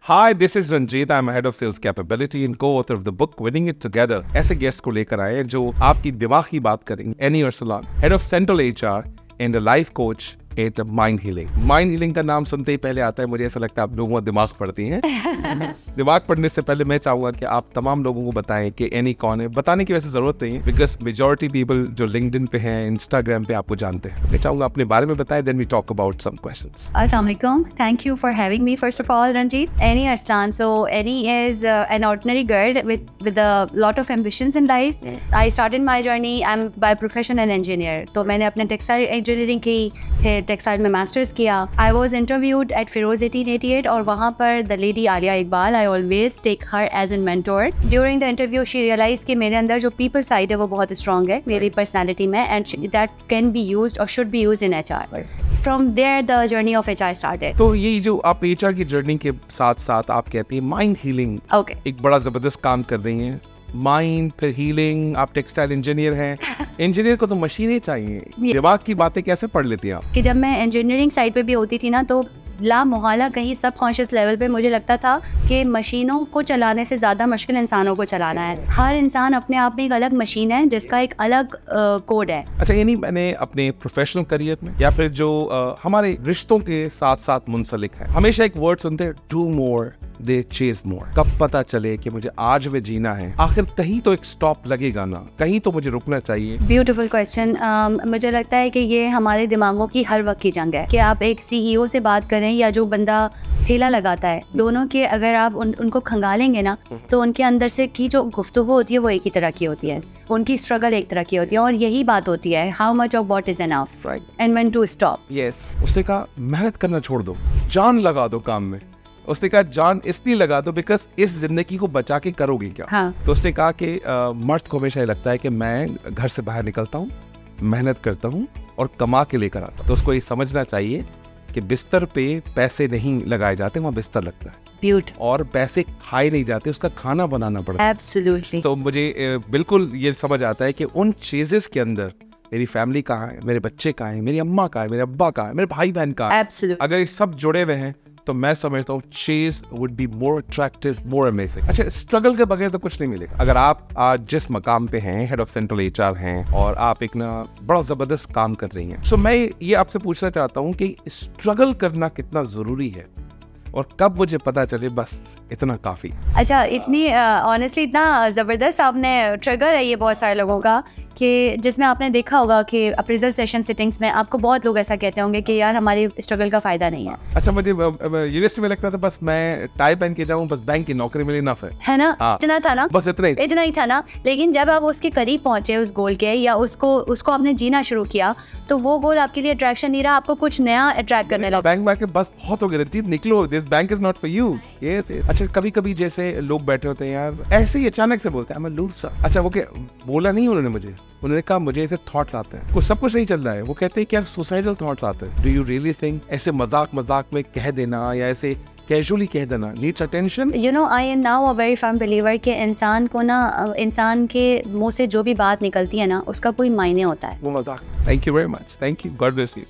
Hi, this is Ranjit. I'm head of sales capability and co-author of the book Winning It Together. ऐसे guest को लेकर आए हैं जो आपकी दिमाग की बात करेंगे. Annie Arsalan, head of Central HR and a life coach at Mind Healing. Mind Healing का नाम सुनते ही पहले आता है, मुझे ऐसा लगता है आप लोगों का दिमाग पढ़ती हैं. दिमाग पढ़ने से पहले मैं चाहूंगा कि आप तमाम लोगों को बताएं कि एनी कौन है. बताने की वैसे जरूरत नहीं है, बिकॉज मेजॉरिटी पीपल जो लिंक्डइन पे हैं, इंस्टाग्राम पे आपको जानते हैं. मैं चाहूंगा अपने बारे में बताएं, then we talk about some questions. Assalamu alaikum. Thank you for having me. First of all, Ranjit. Annie Arslan. So Annie is an ordinary girl with a lot of ambitions in life. I started my journey. I'm by profession an engineer. तो मैंने अपने textile engineering की, फिर textile में masters किया. I was interviewed at Feroz 1888 और वहाँ पर the lady Alia Iqbal, I always take her as a mentor. During the interview, she realized कि मेरे अंदर जो people side है वो बहुत strong है मेरी personality में, and that can be used or should be used in HR. From there, the journey of HR started. तो ये जो आप HR की जर्नी के साथ साथ आप कहती हैं माइंड हीलिंग, Okay. एक बड़ा जबरदस्त काम कर रही हैं. माइंड फिर हीलिंग, आप टेक्सटाइल इंजीनियर हैं. इंजीनियर को तो मशीनें चाहिए. दिमाग की बातें कैसे पढ़ लेती हैं आप? कि जब मैं इंजीनियरिंग साइड पे भी होती थी ना, तो ला मोहल्ला कहीं सब कॉन्शियस लेवल पे मुझे लगता था कि मशीनों को चलाने से ज़्यादा मुश्किल इंसानों को चलाना है. हर इंसान अपने आप में एक अलग मशीन है जिसका एक अलग कोड है. अच्छा, ये नहीं मैंने अपने प्रोफेशनल करियर में या फिर जो हमारे रिश्तों के साथ साथ मुंसलिक है, हमेशा एक वर्ड सुनते हैं, डू मोर दे चेज मोर. कब पता चले कि मुझे आज में जीना है? आखिर कहीं तो एक स्टॉप लगेगा ना, कहीं तो मुझे रुकना चाहिए. Beautiful question. मुझे लगता है कि ये हमारे दिमागों की हर वक्त की जंग है कि आप एक CEO से बात करें या जो बंदा ठेला लगाता है, दोनों के अगर आप उनको खंगालेंगे ना, तो उनके अंदर से की जो गुफ्तगू होती है वो एक ही तरह की होती है, उनकी स्ट्रगल एक तरह की होती है, और यही बात होती है how much of what is enough and when to stop. Yes, उसने कहा मेहनत करना छोड़ दो, जान लगा दो काम में. उसने कहा जान इसलिए लगा दो बिकॉज इस जिंदगी को बचा के करोगे क्या. हाँ. तो उसने कहा कि मर्द को हमेशा ये लगता है कि मैं घर से बाहर निकलता हूँ, मेहनत करता हूँ और कमा के लेकर आता हूँ. तो उसको ये समझना चाहिए कि बिस्तर पे पैसे नहीं लगाए जाते, वहाँ बिस्तर लगता है. ब्यूटीफुल. और पैसे खाए नहीं जाते, उसका खाना बनाना पड़ता है. एब्सोल्युटली. तो मुझे बिल्कुल ये समझ आता है कि उन चीजेस के अंदर मेरी फैमिली कहाँ है, मेरे बच्चे कहाँ हैं, मेरी अम्मा कहाँ है, मेरे अब्बा कहाँ है, मेरे भाई बहन कहाँ है. एब्सोल्युटली. अगर ये सब जुड़े हुए हैं तो मैं समझता हूँ chase would be more attractive, more amazing. अच्छा, स्ट्रगल के बगैर तो कुछ नहीं मिलेगा. अगर आप आज जिस मकाम पे हैं, हेड ऑफ सेंट्रल HR हैं, और आप एक ना बड़ा जबरदस्त काम कर रही हैं, सो मैं ये आपसे पूछना चाहता हूँ कि स्ट्रगल करना कितना जरूरी है और कब मुझे पता चले बस इतना काफी. अच्छा, इतनी ऑनेस्टली इतना ज़बरदस्त आपने ट्रिगर है ये बहुत सारे लोगों का, कि जिसमें आपने देखा होगा कि अप्रेजल सेशन सिटिंग्स में आपको बहुत लोग ऐसा कहते होंगे कि यार हमारी स्ट्रगल का फ़ायदा नहीं है. अच्छा, मुझे यूनिवर्सिटी में लगता था बस मैं टाई पहन के जाऊँ, बस बैंक की नौकरी मिली इनफ है ना. इतना था ना, बस इतना ही था ना. लेकिन जब आप उसके करीब पहुंचे उस गोल के, या उसको आपने जीना शुरू किया, तो वो गोल आपके लिए अट्रैक्शन नहीं रहा, आपको कुछ नया अट्रैक्ट करने लगा. बैंक में बस बहुत हो गया, निकलो, this bank is not for you. ये अच्छा, कभी कभी जैसे लोग बैठे होते हैं यार, ऐसे ही अचानक से बोलते हैं लूसा. अच्छा, वो क्या बोला नहीं उन्होंने मुझे, उन्होंने कहा मुझे ऐसे थॉट्स आते हैं, कुछ सब कुछ नहीं चल रहा है, वो कहते हैं कि यार सुसाइडल थॉट्स आते हैं. डू यू रियली थिंक ऐसे मजाक में कह देना या ऐसे कैजुअली कह देना needs attention? You know, I am now a very firm believer कि इंसान को ना, इंसान के मुंह से जो भी बात निकलती है ना, उसका कोई मायने होता है. वो मजाक. Thank you very much. Thank you. God bless you.